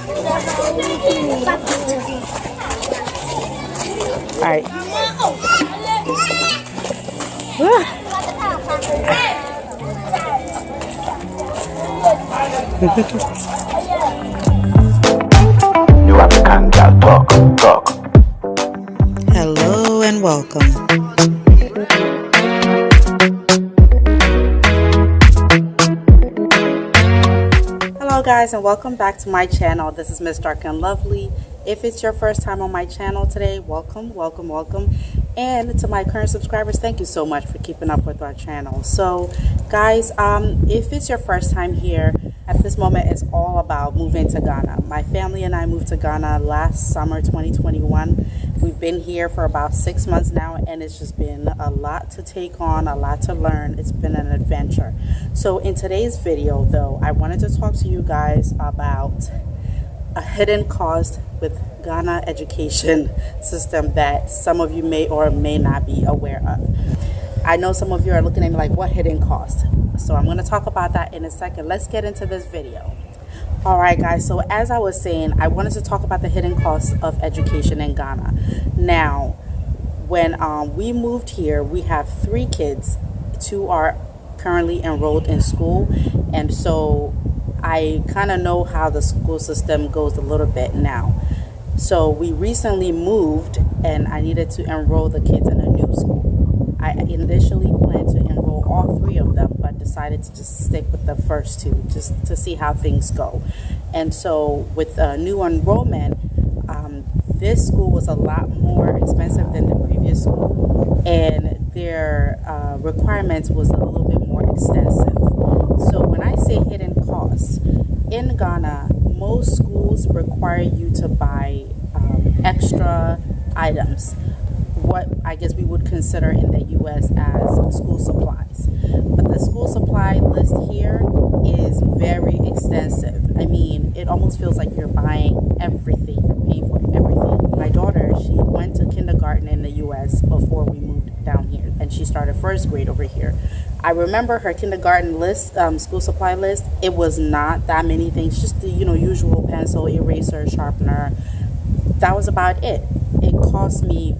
Alright. New African girl talk. Hello and welcome. Hello guys, and welcome back to my channel. This is Miss Dark and Lovely. If it's your first time on my channel today, welcome. And to my current subscribers, thank you so much for keeping up with our channel. So guys, if it's your first time here, at this moment it's all about moving to Ghana. My family and I moved to Ghana last summer 2021. We've been here for about 6 months now, and it's just been a lot to take on, a lot to learn. It's been an adventure. So in today's video though, I wanted to talk to you guys about a hidden cost with Ghana education system that some of you may or may not be aware of. I know some of you are looking at me like, what hidden cost? So I'm going to talk about that in a second. Let's get into this video. All right guys, so as I was saying, I wanted to talk about the hidden costs of education in Ghana. Now, when we moved here, we have 3 kids. 2 are currently enrolled in school, and so I kind of know how the school system goes a little bit now. So we recently moved, and I needed to enroll the kids in a new school. I initially planned to enroll all 3 of them, but decided to just stick with the first 2 just to see how things go. And so with a new enrollment, this school was a lot more expensive than the previous school, and their requirements was a little bit more extensive. So when I say hidden costs, in Ghana, most schools require you to buy extra items, what I guess we would consider in the US as school supplies. But the school supply list here is very extensive. I mean, it almost feels like you're buying everything, you're paying for everything. My daughter, she went to kindergarten in the US before we moved down here, and she started first grade over here. I remember her kindergarten list, school supply list. It was not that many things, just the usual pencil, eraser, sharpener. That was about it. It cost me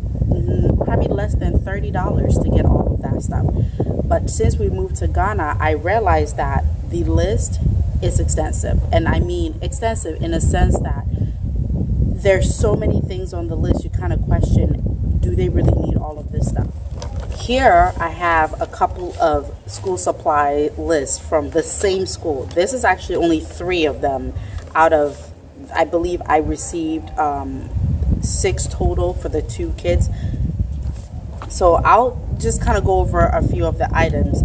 probably less than $30 to get all of that stuff. But since we moved to Ghana, I realized that the list is extensive. And I mean extensive in a sense that there's so many things on the list, you kind of question, do they really need all of this stuff? Here I have a couple of school supply lists from the same school. This is actually only 3 of them out of, I believe I received 6 total for the 2 kids. So I'll just kind of go over a few of the items.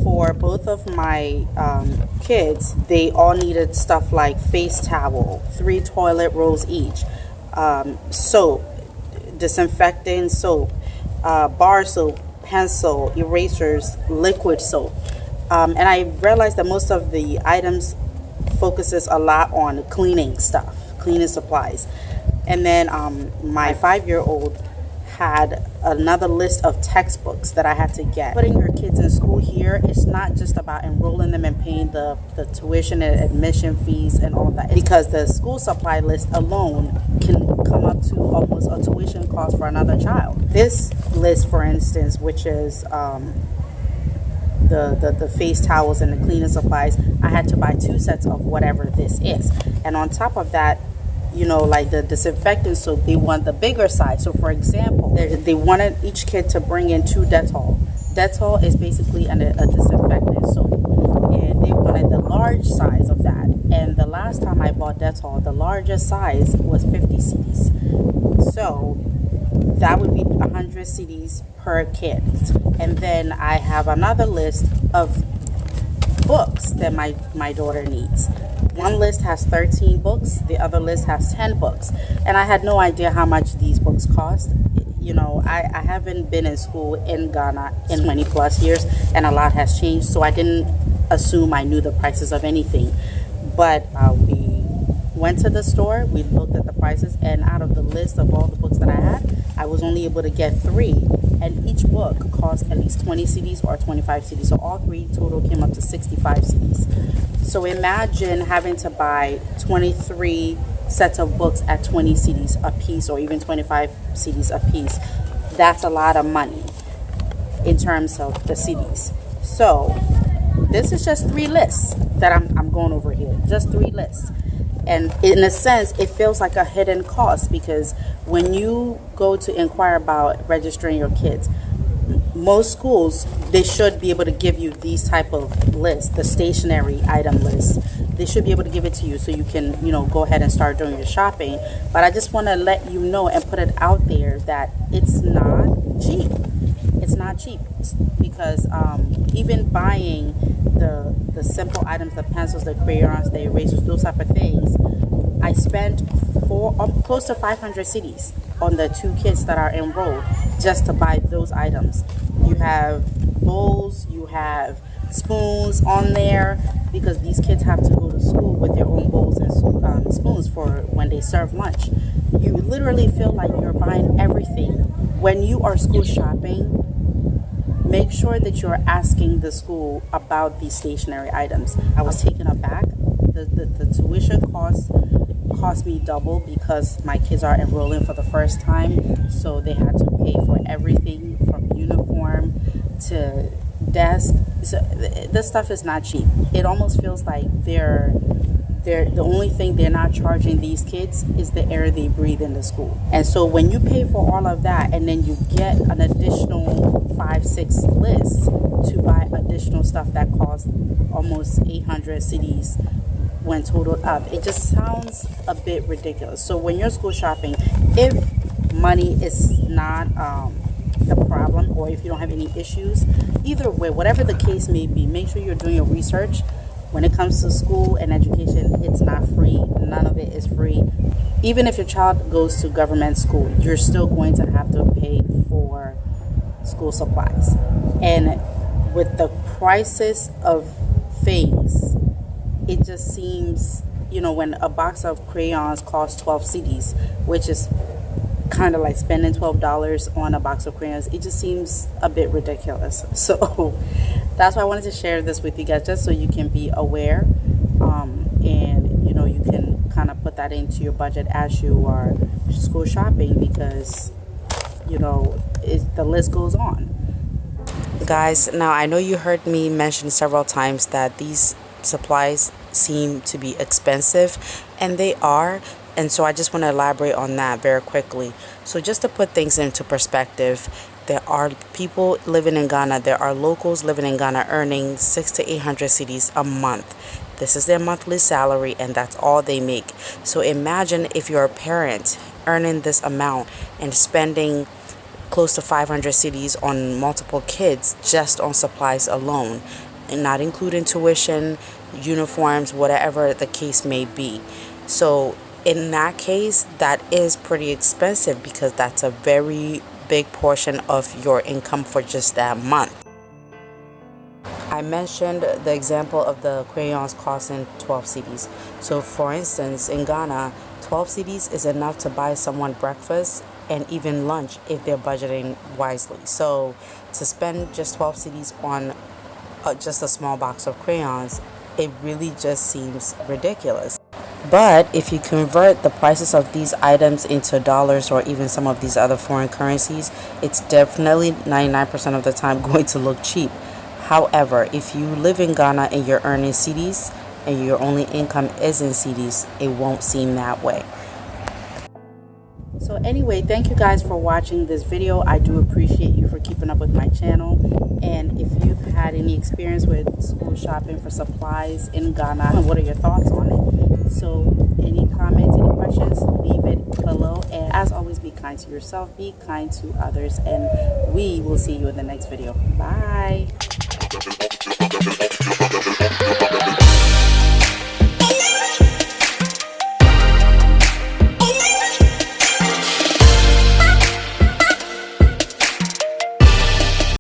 For both of my kids, they all needed stuff like face towel, 3 toilet rolls each, soap, disinfectant soap, bar soap, pencil, erasers, liquid soap. And I realized that most of the items focuses a lot on cleaning stuff, cleaning supplies. And then my 5-year-old had another list of textbooks that I had to get. Putting your kids in school here, it's not just about enrolling them and paying the tuition and admission fees and all that, because the school supply list alone can come up to almost a tuition cost for another child. This list, for instance, which is the face towels and the cleaning supplies, I had to buy 2 sets of whatever this is. And on top of that, like the disinfectant soap, they want the bigger size. So for example, they wanted each kid to bring in 2 Dettol. Dettol is basically a disinfectant soap, and they wanted the large size of that. And the last time I bought Dettol, the largest size was 50 cedis. So that would be 100 cedis per kid. And then I have another list of books that my daughter needs. One list has 13 books, the other list has 10 books. And I had no idea how much these books cost. I haven't been in school in Ghana in 20 plus years, and a lot has changed, so I didn't assume I knew the prices of anything. But we went to the store, we looked at the prices, and out of the list of all the books that I had, I was only able to get 3, and each book cost at least 20 cedis or 25 cedis. So all 3 total came up to 65 cedis. So imagine having to buy 23 sets of books at 20 cedis a piece or even 25 cedis a piece. That's a lot of money in terms of the cedis. So this is just 3 lists that I'm going over here, just 3 lists. And in a sense, it feels like a hidden cost, because when you go to inquire about registering your kids, most schools, they should be able to give you these type of lists, the stationary item list. They should be able to give it to you so you can, go ahead and start doing your shopping. But I just want to let you know and put it out there that it's not cheap. It's not cheap, because even buying the simple items, the pencils, the crayons, the erasers, those type of things, I spent close to 500 cedis on the 2 kids that are enrolled just to buy those items. You have bowls, you have spoons on there, because these kids have to go to school with their own bowls and spoons for when they serve lunch. You literally feel like you're buying everything. When you are school shopping, make sure that you're asking the school about these stationary items. I was taken aback. The tuition cost me double, because my kids are enrolling for the first time, so they had to pay for everything from uniform to desk. So this stuff is not cheap. It almost feels like they're the only thing they're not charging these kids is the air they breathe in the school. And so when you pay for all of that, and then you get an additional 5-6 lists to buy additional stuff that costs almost 800 cedis when totaled up, it just sounds a bit ridiculous. So when you're school shopping, if money is not the problem, or if you don't have any issues, either way, whatever the case may be, make sure you're doing your research. When it comes to school and education, it's not free. None of it is free. Even if your child goes to government school, you're still going to have to pay for school supplies. And with the prices of things, it just seems, when a box of crayons costs 12 cedis, which is kind of like spending $12 on a box of crayons, it just seems a bit ridiculous. So that's why I wanted to share this with you guys, just so you can be aware, and you can kind of put that into your budget as you are school shopping, because the list goes on. Guys, now I know you heard me mention several times that these supplies seem to be expensive, and they are. And so I just want to elaborate on that very quickly. So just to put things into perspective, there are people living in Ghana, there are locals living in Ghana earning 600 to 800 cedis a month. This is their monthly salary, and that's all they make. So imagine if you're a parent earning this amount and spending close to 500 cedis on multiple kids just on supplies alone, and not including tuition, uniforms, whatever the case may be. So in that case, that is pretty expensive, because that's a very big portion of your income for just that month. I mentioned the example of the crayons costing 12 cedis. So for instance, in Ghana, 12 cedis is enough to buy someone breakfast and even lunch if they're budgeting wisely. So to spend just 12 cedis on just a small box of crayons, it really just seems ridiculous. But if you convert the prices of these items into dollars, or even some of these other foreign currencies, it's definitely 99% of the time going to look cheap. However, if you live in Ghana and you're earning cedis and your only income is in cedis, it won't seem that way. So anyway, thank you guys for watching this video. I do appreciate you for keeping up with my channel. And if you've had any experience with school shopping for supplies in Ghana, what are your thoughts on it? So any comments, any questions, leave it below. And as always, be kind to yourself, be kind to others, and we will see you in the next video. Bye.